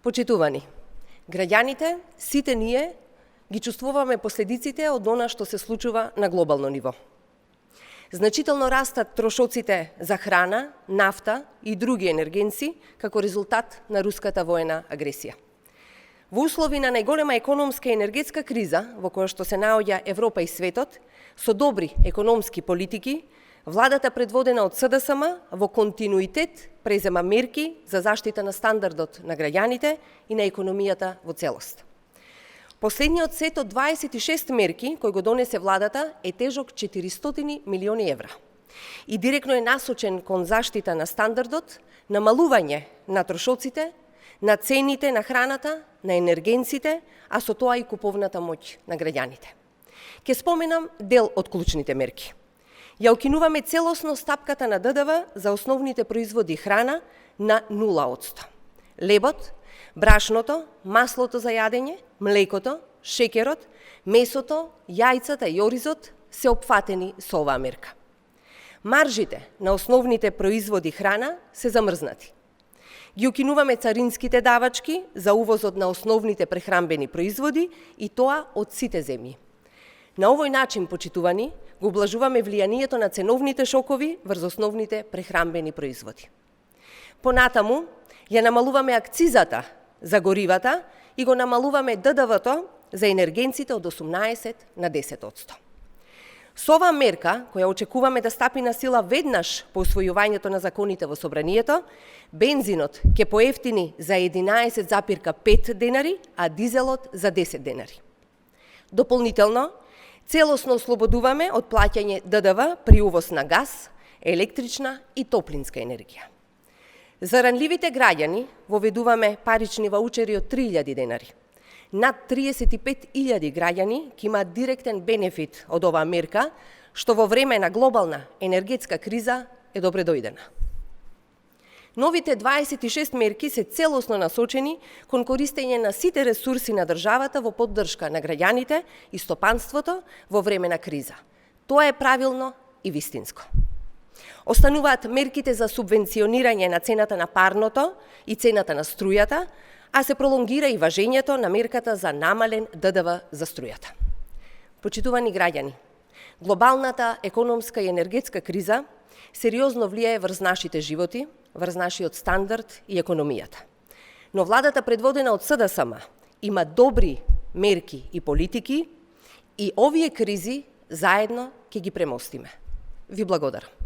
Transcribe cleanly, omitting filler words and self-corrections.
Почитувани, граѓаните, сите ние ги чувствуваме последиците од она што се случува на глобално ниво. Значително растат трошоците за храна, нафта и други енергенци како резултат на руската воена агресија. Во услови на најголема економска и енергетска криза во која што се наоѓа Европа и светот, со добри економски политики, владата предводена од СДСМ во континуитет презема мерки за заштита на стандардот на граѓаните и на економијата во целост. Последниот сет од 26 мерки кој го донесе владата е тежок 400 милиони евра и директно е насочен кон заштита на стандардот, намалување на трошоците, на цените на храната, на енергенците, а со тоа и куповната моќ на граѓаните. Ке споменам дел од клучните мерки. Ја укинуваме целосно стапката на ДДВ за основните производи храна на 0%. Лебот, брашното, маслото за јадење, млекото, шекерот, месото, јајцата и оризот се опфатени со оваа мерка. Маржите на основните производи храна се замрзнати. Ги укинуваме царинските давачки за увозот на основните прехранбени производи и тоа од сите земји. На овој начин, почитувани, го облажуваме влијанието на ценовните шокови врз основните прехранбени производи. Понатаму, ја намалуваме акцизата за горивата и го намалуваме ДДВ-то за енергенците од 18 на 10%. Со оваа мерка, која очекуваме да стапи на сила веднаш по усвојувањето на законите во собранието, бензинот ќе поевтини за 11,5 денари, а дизелот за 10 денари. Дополнително, целосно ослободуваме од плаќање ДДВ при увоз на газ, електрична и топлинска енергија. За ранливите граѓани воведуваме парични ваучери од 3000 денари. Над 35.000 граѓани ќе имаат директен бенефит од оваа мерка, што во време на глобална енергетска криза е добре дојдена. Новите 26 мерки се целосно насочени кон користење на сите ресурси на државата во поддршка на граѓаните и стопанството во време на криза. Тоа е правилно и вистинско. Остануваат мерките за субвенционирање на цената на парното и цената на струјата, а се пролонгира и важењето на мерката за намален ДДВ за струјата. Почитувани граѓани, глобалната економска и енергетска криза сериозно влијае врз нашите животи, врз нашиот стандард и економијата. Но владата предводена од СДСМ има добри мерки и политики и овие кризи заедно ќе ги премостиме. Ви благодарам.